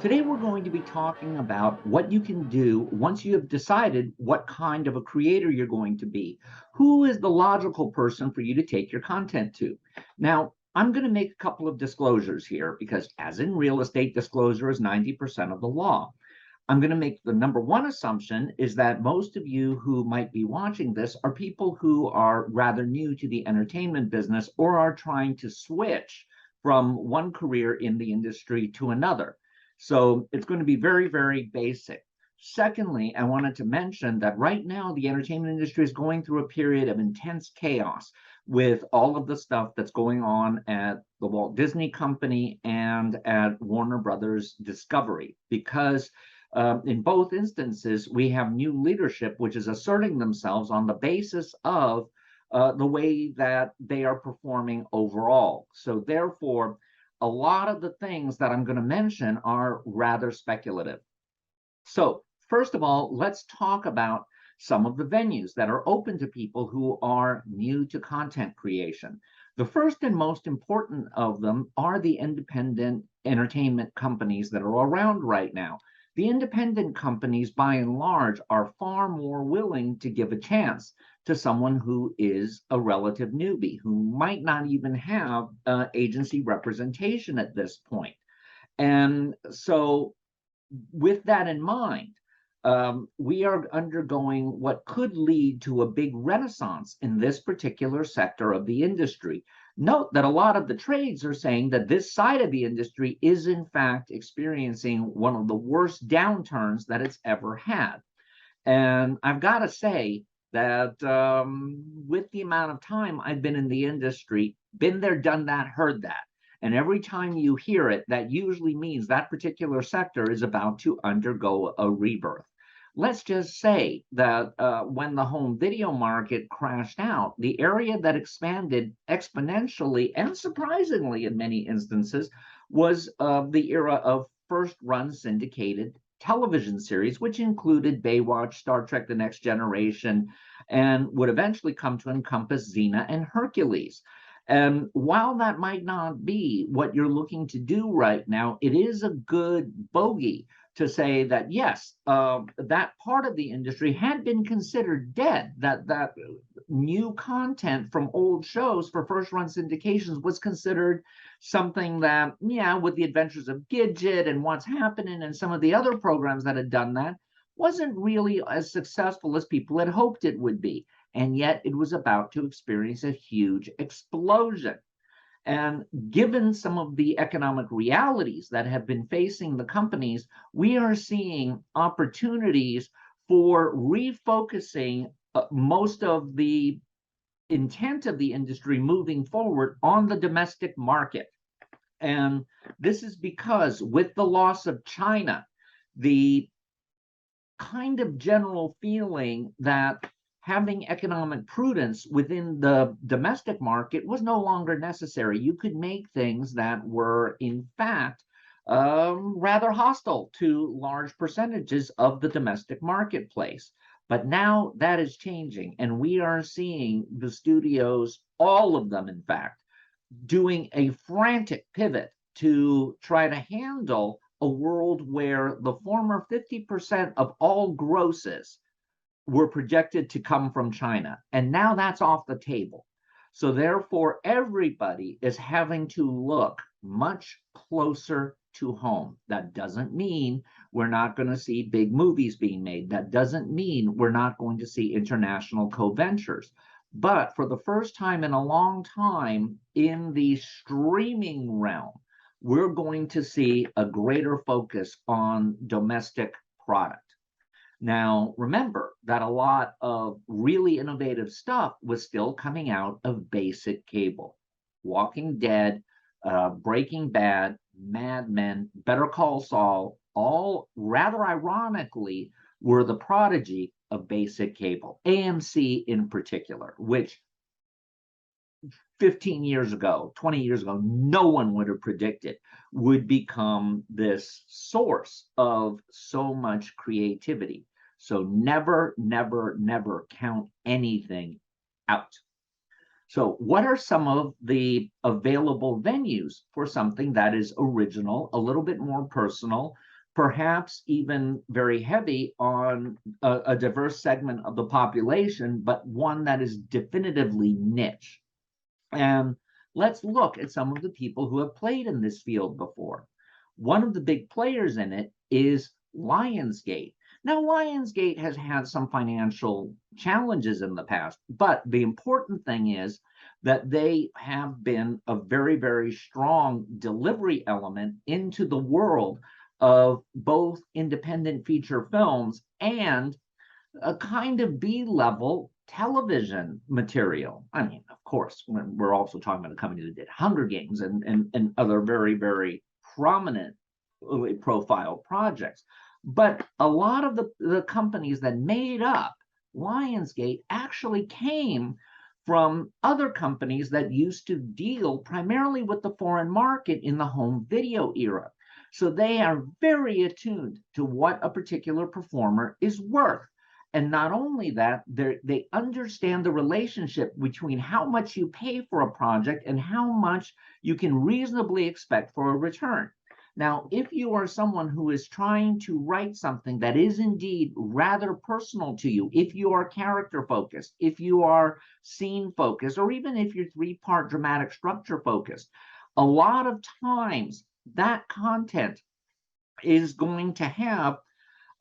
Today, we're going to be talking about what you can do once you have decided what kind of a creator you're going to be. Who is the logical person for you to take your content to? Now, I'm going to make a couple of disclosures here because, as in real estate, disclosure is 90% of the law. I'm going to make the number one assumption is that most of you who might be watching this are people who are rather new to the entertainment business or are trying to switch from one career in the industry to another. So it's going to be very, very basic. Secondly, I wanted to mention that right now the entertainment industry is going through a period of intense chaos with all of the stuff that's going on at the Walt Disney Company and at Warner Brothers Discovery, because in both instances, we have new leadership which is asserting themselves on the basis of the way that they are performing overall. So therefore, a lot of the things that I'm going to mention are rather speculative. So first of all, let's talk about some of the venues that are open to people who are new to content creation. The first and most important of them are the independent entertainment companies that are around right now. The independent companies, by and large, are far more willing to give a chance to someone who is a relative newbie, who might not even have agency representation at this point. And so, with that in mind, we are undergoing what could lead to a big renaissance in this particular sector of the industry. Note that a lot of the trades are saying that this side of the industry is, in fact, experiencing one of the worst downturns that it's ever had. And I've got to say that with the amount of time I've been in the industry, been there, done that, heard that. And every time you hear it, that usually means that particular sector is about to undergo a rebirth. Let's just say that when the home video market crashed out, the area that expanded exponentially and surprisingly in many instances was the era of first-run syndicated television series, which included Baywatch, Star Trek: The Next Generation, and would eventually come to encompass Xena and Hercules. And while that might not be what you're looking to do right now, it is a good bogey to say that, yes, that part of the industry had been considered dead, that new content from old shows for first-run syndications was considered something that, yeah, with the Adventures of Gidget and What's Happening and some of the other programs that had done that, wasn't really as successful as people had hoped it would be. And yet it was about to experience a huge explosion. And given some of the economic realities that have been facing the companies, we are seeing opportunities for refocusing most of the intent of the industry moving forward on the domestic market. And this is because with the loss of China, the kind of general feeling that having economic prudence within the domestic market was no longer necessary. You could make things that were, in fact, rather hostile to large percentages of the domestic marketplace. But now that is changing, and we are seeing the studios, all of them, in fact, doing a frantic pivot to try to handle a world where the former 50% of all grosses were projected to come from China. And now that's off the table. So therefore, everybody is having to look much closer to home. That doesn't mean we're not going to see big movies being made. That doesn't mean we're not going to see international co-ventures. But for the first time in a long time in the streaming realm, we're going to see a greater focus on domestic product. Now, remember that a lot of really innovative stuff was still coming out of basic cable. Walking Dead, Breaking Bad, Mad Men, Better Call Saul, all rather ironically were the prodigy of basic cable. AMC in particular, which 15 years ago, 20 years ago, no one would have predicted would become this source of so much creativity. So never, never, never count anything out. So what are some of the available venues for something that is original, a little bit more personal, perhaps even very heavy on a diverse segment of the population, but one that is definitively niche. And let's look at some of the people who have played in this field before. One of the big players in it is Lionsgate. Now, Lionsgate has had some financial challenges in the past, but the important thing is that they have been a very, very strong delivery element into the world of both independent feature films and a kind of B-level television material. I mean, of course, we're also talking about a company that did Hunger Games and other very, very prominent profile projects. But a lot of the companies that made up Lionsgate actually came from other companies that used to deal primarily with the foreign market in the home video era. So they are very attuned to what a particular performer is worth. And not only that, they understand the relationship between how much you pay for a project and how much you can reasonably expect for a return. Now, if you are someone who is trying to write something that is indeed rather personal to you, if you are character focused, if you are scene focused, or even if you're three-part dramatic structure focused, a lot of times that content is going to have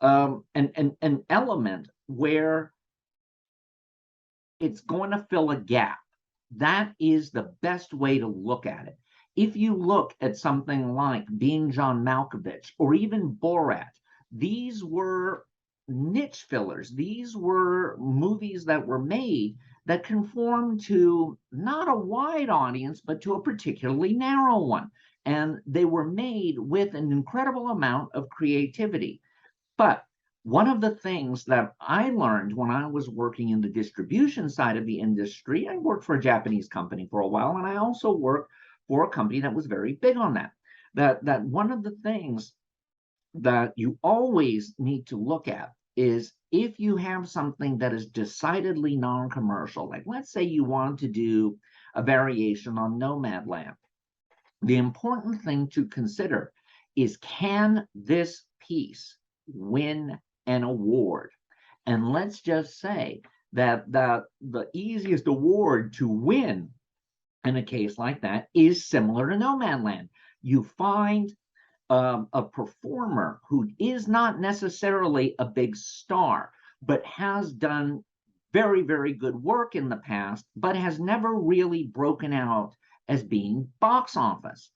an element where it's going to fill a gap. That is the best way to look at it. If you look at something like Being John Malkovich or even Borat, these were niche fillers. These were movies that were made that conformed to not a wide audience, but to a particularly narrow one. And they were made with an incredible amount of creativity. But one of the things that I learned when I was working in the distribution side of the industry, I worked for a Japanese company for a while, and I also worked for a company that was very big on that. That one of the things that you always need to look at is if you have something that is decidedly non-commercial, like let's say you want to do a variation on Nomadland, the important thing to consider is, can this piece win an award? And let's just say that the easiest award to win in a case like that is similar to Nomadland. You find a performer who is not necessarily a big star, but has done very, very good work in the past, but has never really broken out as being box office.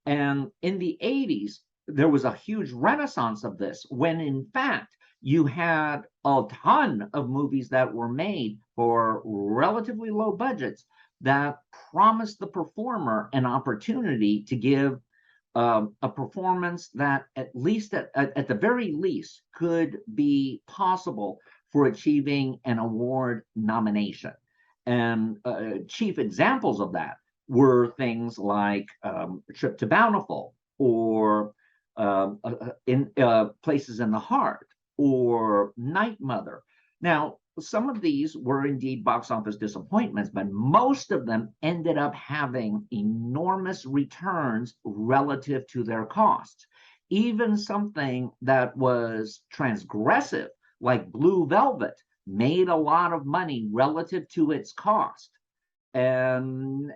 And in the 80s, there was a huge renaissance of this when, in fact, you had a ton of movies that were made for relatively low budgets that promised the performer an opportunity to give a performance that at least at the very least could be possible for achieving an award nomination. And chief examples of that were things like Trip to Bountiful, or in Places in the Heart, or Night Mother. Now, some of these were indeed box office disappointments, but most of them ended up having enormous returns relative to their costs. Even something that was transgressive, like Blue Velvet, made a lot of money relative to its cost and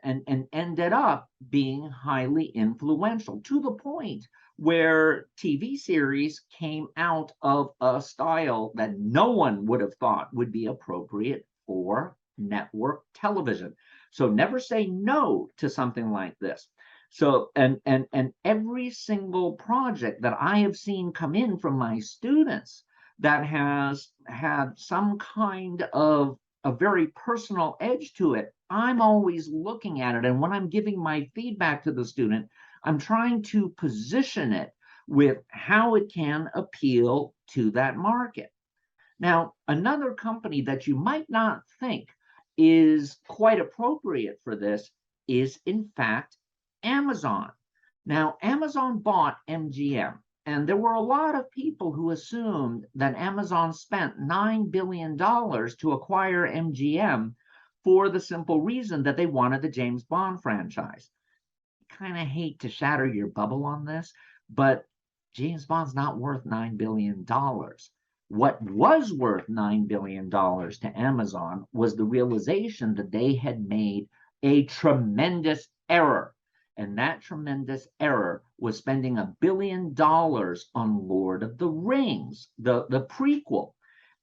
ended up being highly influential, to the point where TV series came out of a style that no one would have thought would be appropriate for network television. So never say no to something like this. So and every single project that I have seen come in from my students that has had some kind of a very personal edge to it, I'm always looking at it. And when I'm giving my feedback to the student, I'm trying to position it with how it can appeal to that market. Now, another company that you might not think is quite appropriate for this is, in fact, Amazon. Now, Amazon bought MGM, and there were a lot of people who assumed that Amazon spent $9 billion to acquire MGM for the simple reason that they wanted the James Bond franchise. Kind of hate to shatter your bubble on this, but James Bond's not worth $9 billion. What was worth $9 billion to Amazon was the realization that they had made a tremendous error. And that tremendous error was spending $1 billion on Lord of the Rings, the prequel.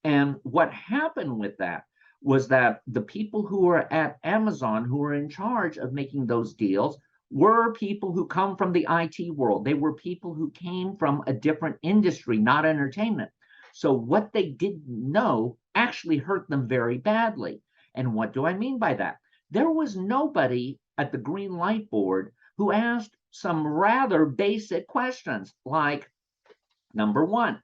And what happened with that was that the people who were at Amazon, who were in charge of making those deals, were people who come from the IT world. They were people who came from a different industry, not entertainment. So what they didn't know actually hurt them very badly. And what do I mean by that? There was nobody at the green light board who asked some rather basic questions like, number one,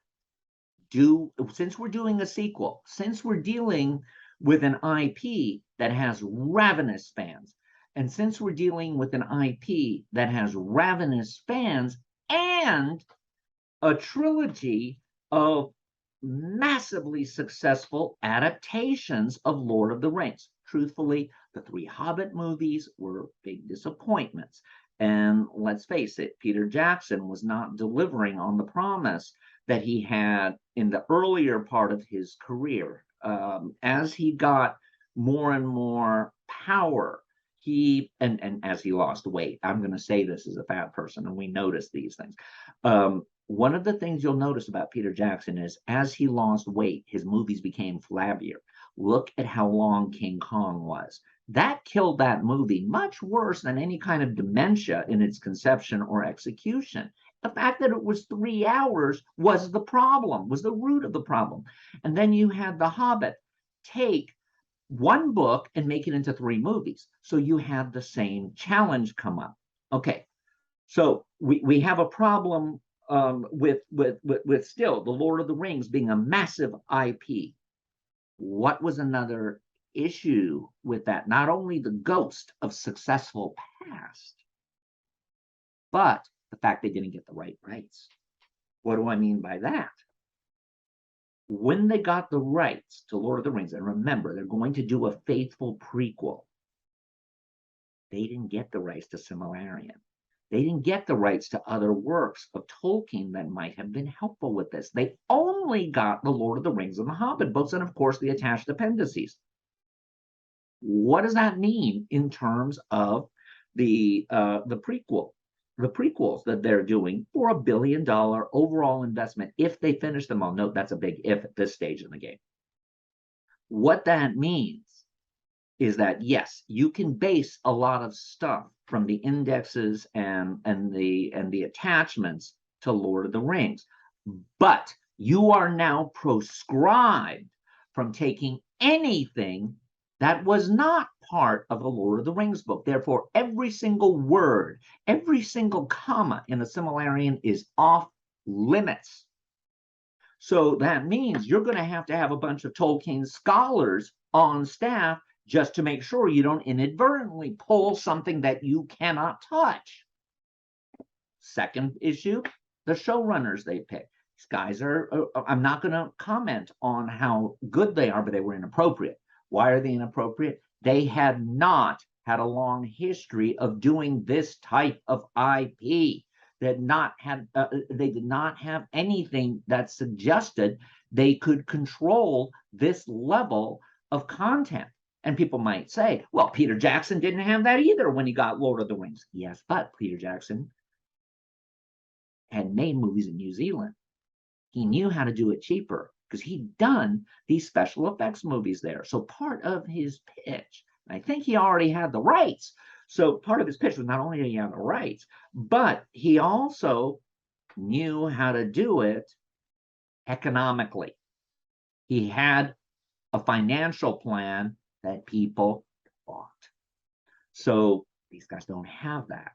since we're doing a sequel, since we're dealing with an IP that has ravenous fans, and since we're dealing with an IP that has ravenous fans and a trilogy of massively successful adaptations of Lord of the Rings. Truthfully, the three Hobbit movies were big disappointments. And let's face it, Peter Jackson was not delivering on the promise that he had in the earlier part of his career. As he got more and more power, and as he lost weight, I'm going to say this as a fat person, and we notice these things. One of the things you'll notice about Peter Jackson is as he lost weight, his movies became flabbier. Look at how long King Kong was. That killed that movie much worse than any kind of dementia in its conception or execution. The fact that it was 3 hours was the problem, was the root of the problem. And then you had The Hobbit take one book and make it into 3 movies. So you had the same challenge come up. Okay, so we have a problem with still the Lord of the Rings being a massive IP. What was another issue with that? Not only the ghost of successful past, but the fact they didn't get the right rights. What do I mean by that? When they got the rights to Lord of the Rings, and remember, they're going to do a faithful prequel, they didn't get the rights to Silmarillion. They didn't get the rights to other works of Tolkien that might have been helpful with this. They only got the Lord of the Rings and the Hobbit books, and of course the attached appendices. What does that mean in terms of the prequels that they're doing for $1 billion overall investment if they finish them all? Note that's a big if at this stage in the game. What that means is that yes, you can base a lot of stuff from the indexes and the attachments to Lord of the Rings, but you are now proscribed from taking anything that was not part of the Lord of the Rings book. Therefore, every single word, every single comma in the Silmarillion is off limits. So that means you're going to have a bunch of Tolkien scholars on staff just to make sure you don't inadvertently pull something that you cannot touch. Second issue, the showrunners they pick. These guys I'm not going to comment on how good they are, but they were inappropriate. Why are they inappropriate? They had not had a long history of doing this type of IP. They did not have anything that suggested they could control this level of content. And people might say, well, Peter Jackson didn't have that either when he got Lord of the Rings. Yes, but Peter Jackson had made movies in New Zealand. He knew how to do it cheaper because he'd done these special effects movies there. So part of his pitch, I think he already had the rights. So part of his pitch was not only did he have the rights, but he also knew how to do it economically. He had a financial plan that people bought. So these guys don't have that.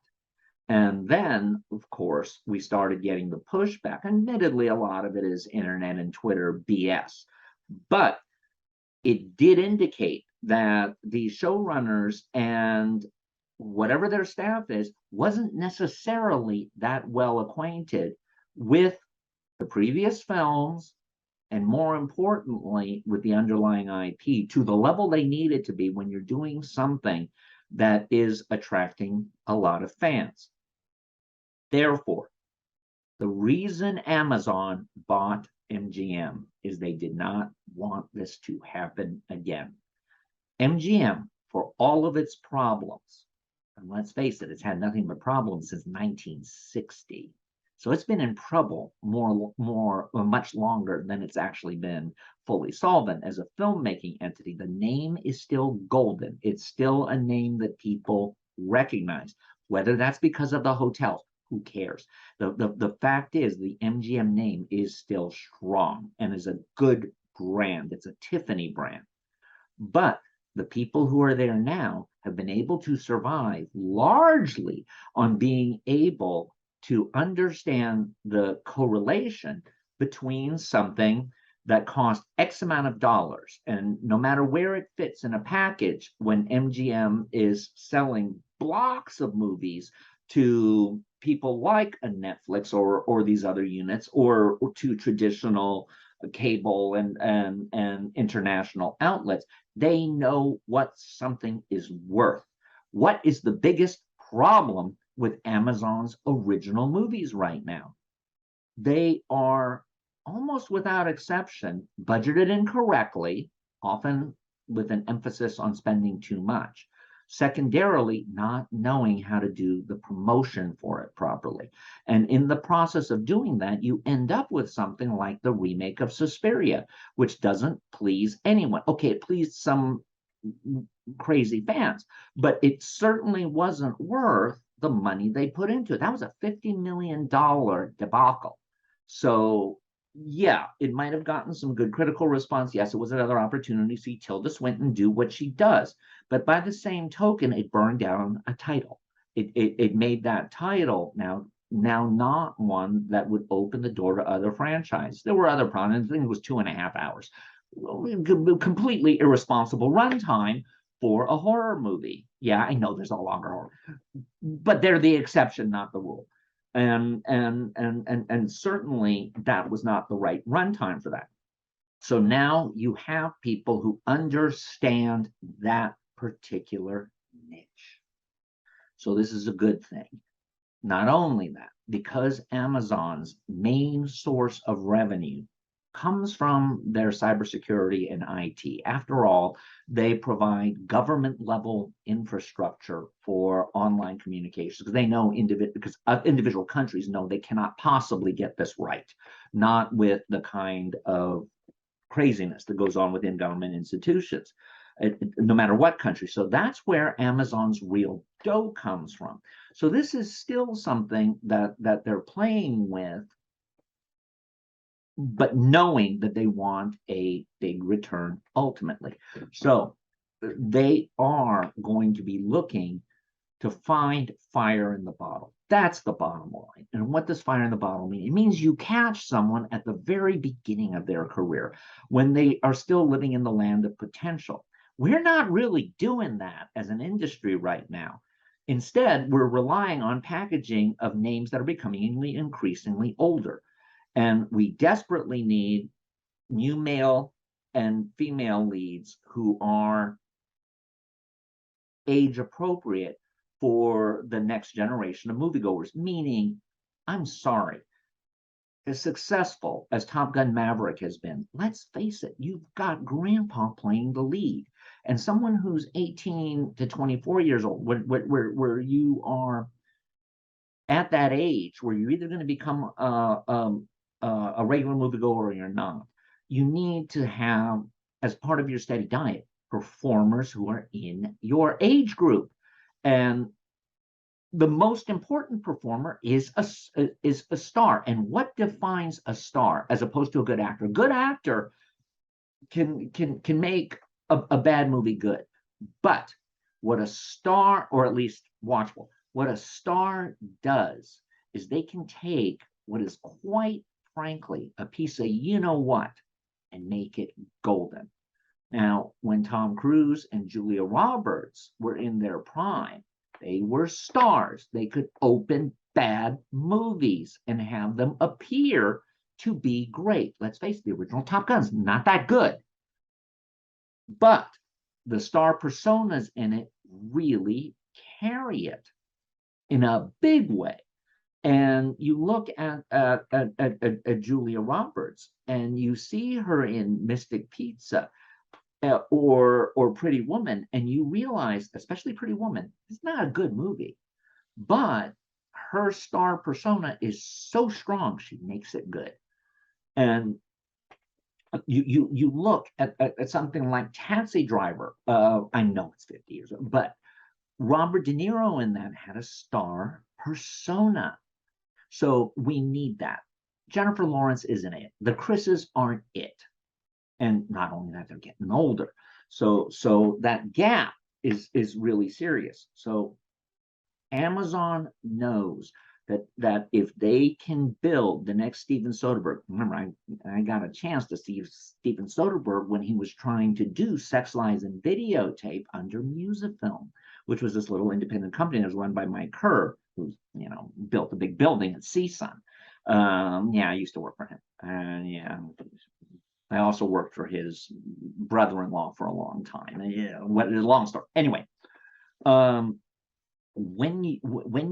And then, of course, we started getting the pushback. Admittedly, a lot of it is internet and Twitter BS. But it did indicate that the showrunners and whatever their staff is wasn't necessarily that well acquainted with the previous films, and more importantly, with the underlying IP to the level they need it to be when you're doing something that is attracting a lot of fans. Therefore, The reason Amazon bought MGM is they did not want this to happen again. MGM, for all of its problems, and let's face it, it's had nothing but problems since 1960. So it's been in trouble much longer than it's actually been fully solvent. As a filmmaking entity, the name is still golden. It's still a name that people recognize, whether that's because of the hotels. Who cares? The fact is, the MGM name is still strong and is a good brand. It's a Tiffany brand. But the people who are there now have been able to survive largely on being able to understand the correlation between something that cost X amount of dollars. And no matter where it fits in a package, when MGM is selling blocks of movies to people like a Netflix or these other units, or to traditional cable and international outlets, they know what something is worth. What is the biggest problem with Amazon's original movies right now? They are almost without exception budgeted incorrectly, often with an emphasis on spending too much. Secondarily, not knowing how to do the promotion for it properly. And in the process of doing that, you end up with something like the remake of Suspiria, which doesn't please anyone. Okay, it pleased some crazy fans, but it certainly wasn't worth the money they put into it. That was a $50 million debacle. So yeah, it might have gotten some good critical response. Yes, it was another opportunity to see Tilda Swinton do what she does. But by the same token, it burned down a title. It made that title now not one that would open the door to other franchises. There were other problems. I think it was 2.5 hours. Completely irresponsible runtime for a horror movie. Yeah, I know there's a longer horror, but they're the exception, not the rule. And certainly that was not the right runtime for that. So now you have people who understand that particular niche. So this is a good thing. Not only that, because Amazon's main source of revenue comes from their cybersecurity and IT. After all, they provide government level infrastructure for online communications because they know individual countries know they cannot possibly get this right, not with the kind of craziness that goes on within government institutions, no matter what country. So that's where Amazon's real dough comes from. So this is still something that they're playing with, but knowing that they want a big return ultimately. So they are going to be looking to find fire in the bottle. That's the bottom line. And what does fire in the bottle mean? It means you catch someone at the very beginning of their career when they are still living in the land of potential. We're not really doing that as an industry right now. Instead, we're relying on packaging of names that are becoming increasingly older. And we desperately need new male and female leads who are age appropriate for the next generation of moviegoers. Meaning, I'm sorry, as successful as Top Gun Maverick has been, let's face it, you've got grandpa playing the lead. And someone who's 18 to 24 years old, where you are at that age where you're either going to become a regular moviegoer or you're not, you need to have, as part of your steady diet, performers who are in your age group. And the most important performer is a star. And what defines a star as opposed to a good actor? A good actor can make a bad movie good. But what a star, or at least watchable, what a star does is they can take what is quite frankly a piece of you know what and make it golden. Now, when Tom Cruise and Julia Roberts were in their prime, they were stars. They could open bad movies and have them appear to be great. Let's face it, the original Top Gun's not that good. But the star personas in it really carry it in a big way. And you look at Julia Roberts, and you see her in Mystic Pizza, or Pretty Woman, and you realize, especially Pretty Woman, it's not a good movie, but her star persona is so strong, she makes it good. And you look at something like Taxi Driver. I know it's 50 years old, but Robert De Niro in that had a star persona. So we need that. Jennifer Lawrence isn't it. The Chris's aren't it. And not only that, they're getting older. So that gap is really serious. So Amazon knows that if they can build the next Steven Soderbergh, remember, I got a chance to see Steven Soderbergh when he was trying to do Sex, Lies, and Videotape under Musifilm, which was this little independent company that was run by Mike Kerr, who's built a big building at CSUN. Yeah, I used to work for him. Yeah, I also worked for his brother-in-law for a long time. Yeah, what is a long story. Anyway, when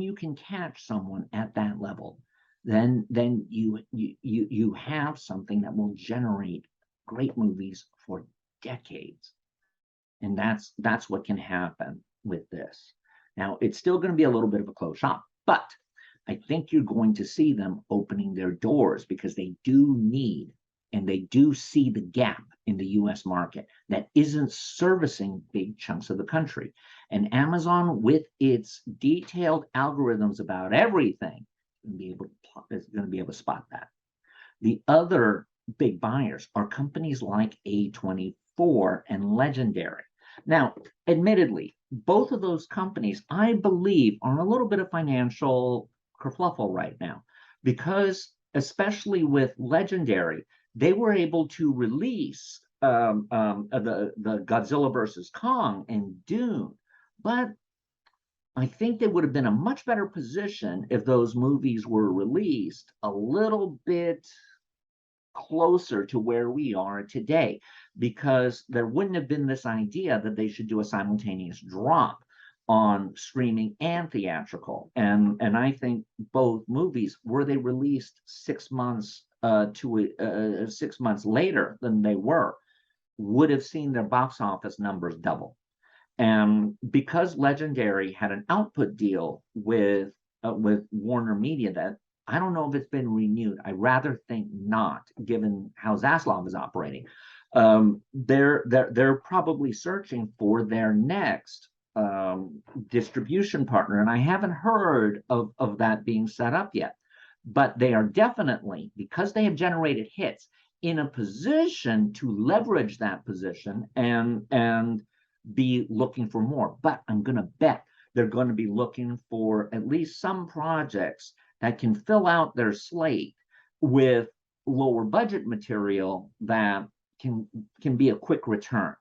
you can catch someone at that level, then you have something that will generate great movies for decades, and that's what can happen with this. Now, it's still going to be a little bit of a closed shop, but I think you're going to see them opening their doors because they do need, and they do see the gap in the US market that isn't servicing big chunks of the country. And Amazon, with its detailed algorithms about everything, is going to be able to spot that. The other big buyers are companies like A24 and Legendary. Now, admittedly, both of those companies, I believe, are in a little bit of financial kerfluffle right now, because especially with Legendary, they were able to release the Godzilla versus Kong and Dune, but I think they would have been a much better position if those movies were released a little bit closer to where we are today, because there wouldn't have been this idea that they should do a simultaneous drop on streaming and theatrical. And I think both movies, were they released 6 months 6 months later than they were, would have seen their box office numbers double. And because Legendary had an output deal with Warner Media that I don't know if it's been renewed. I rather think not, given how Zaslav is operating. They're probably searching for their next distribution partner, and I haven't heard of that being set up yet. But they are definitely, because they have generated hits, in a position to leverage that position and be looking for more. But I'm going to bet they're going to be looking for at least some projects that can fill out their slate with lower budget material that can be a quick return.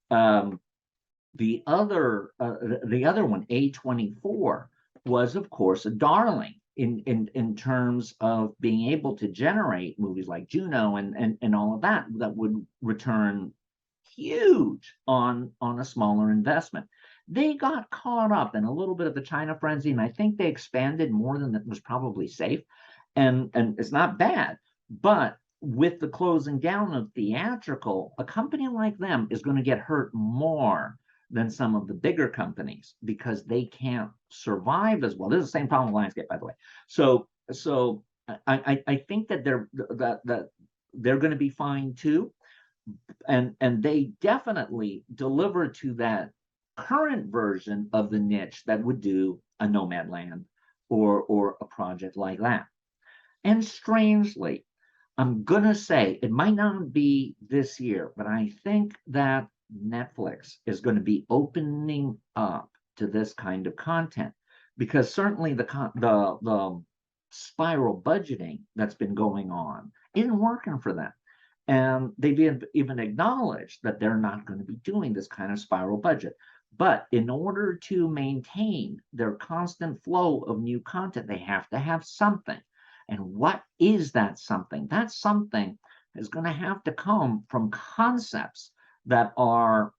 The other one, A24, was of course a darling in terms of being able to generate movies like Juno and all of that would return huge on a smaller investment. They got caught up in a little bit of the China frenzy, and I think they expanded more than that was probably safe. And it's not bad, but with the closing down of theatrical, a company like them is going to get hurt more than some of the bigger companies because they can't survive as well. This is the same problem with Lionsgate, by the way. So I think that they're going to be fine too, and they definitely deliver to that current version of the niche that would do a Nomadland or a project like that. And strangely, I'm gonna say it might not be this year, but I think that Netflix is going to be opening up to this kind of content, because certainly the spiral budgeting that's been going on isn't working for them. And they've even acknowledged that they're not going to be doing this kind of spiral budget. But in order to maintain their constant flow of new content, they have to have something. And what is that something? That something is going to have to come from concepts that are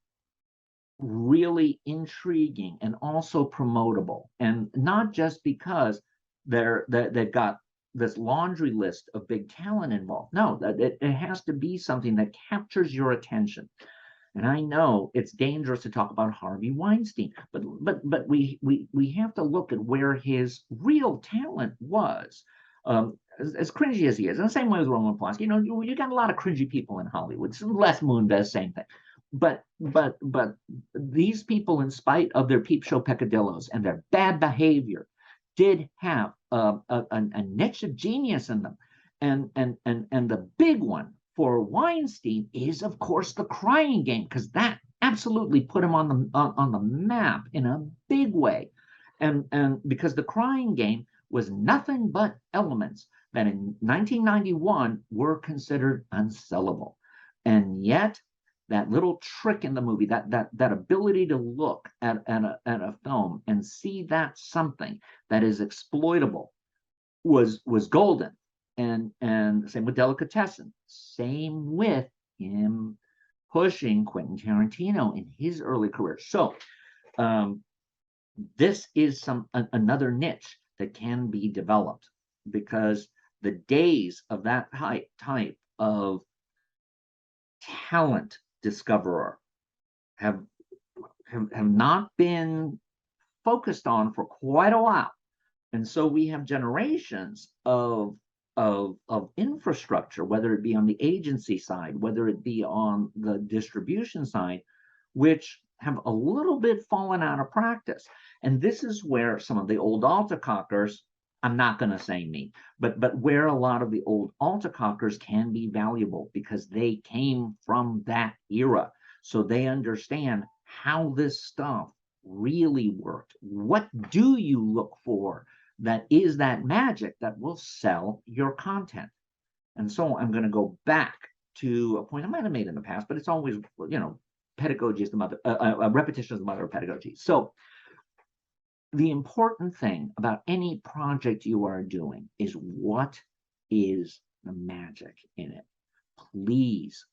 really intriguing and also promotable. And not just because they've got this laundry list of big talent involved. No, it has to be something that captures your attention. And I know it's dangerous to talk about Harvey Weinstein, but we have to look at where his real talent was. As cringy as he is, in the same way with Roman Polanski, you got a lot of cringy people in Hollywood. Les Moonves, same thing. But these people, in spite of their peep show peccadillos and their bad behavior, did have a niche of genius in them. And the big one for Weinstein is, of course, The Crying Game, because that absolutely put him on the map in a big way. And because The Crying Game was nothing but elements that in 1991 were considered unsellable. And yet, that little trick in the movie, that ability to look at a film and see that something that is exploitable was golden. And same with Delicatessen, same with him pushing Quentin Tarantino in his early career. So this is another niche that can be developed, because the days of that type of talent discoverer have not been focused on for quite a while. And so we have generations of infrastructure, whether it be on the agency side, whether it be on the distribution side, which have a little bit fallen out of practice. And this is where some of the old altacockers, I'm not going to say me, but where a lot of the old altacockers can be valuable, because they came from that era. So they understand how this stuff really worked. What do you look for that is that magic that will sell your content? And so I'm going to go back to a point I might have made in the past, but it's always, pedagogy is the mother, repetition is the mother of pedagogy. So the important thing about any project you are doing is, what is the magic in it? Please,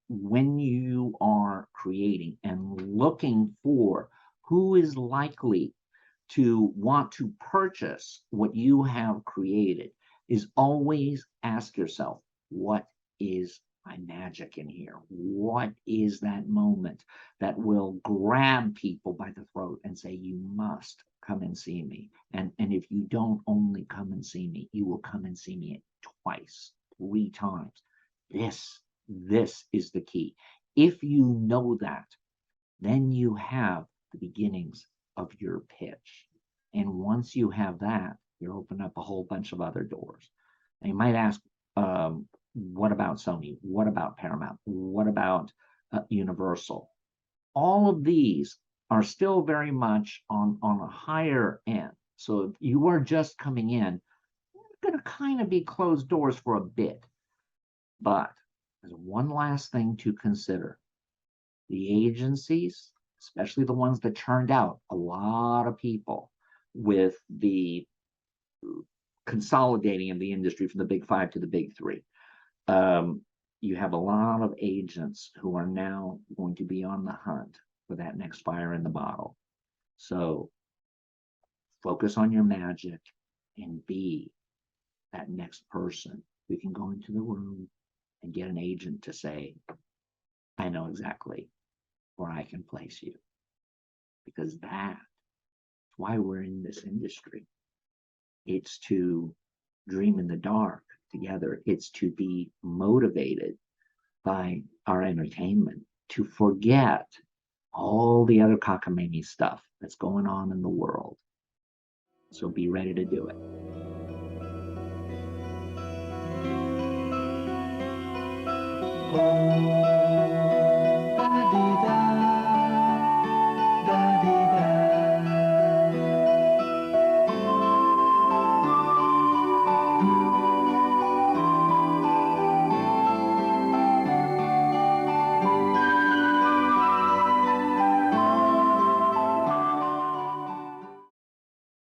when you are creating and looking for who is likely to want to purchase what you have created, is always ask yourself, what is my magic in here? What is that moment that will grab people by the throat and say, you must come and see me? And if you don't only come and see me, you will come and see me twice, 3 times. This is the key. If you know that, then you have the beginnings of your pitch. And once you have that, you're opening up a whole bunch of other doors. And you might ask, what about Sony? What about Paramount? What about Universal? All of these are still very much on a higher end. So if you are just coming in, you're going to kind of be closed doors for a bit. But there's one last thing to consider. The agencies, especially the ones that churned out a lot of people with the consolidating of the industry from the big 5 to the big 3. You have a lot of agents who are now going to be on the hunt for that next fire in the bottle. So focus on your magic and be that next person who can go into the room and get an agent to say, I know exactly where I can place you. Because that's why we're in this industry. It's to dream in the dark together. It's to be motivated by our entertainment, to forget all the other cockamamie stuff that's going on in the world. So be ready to do it.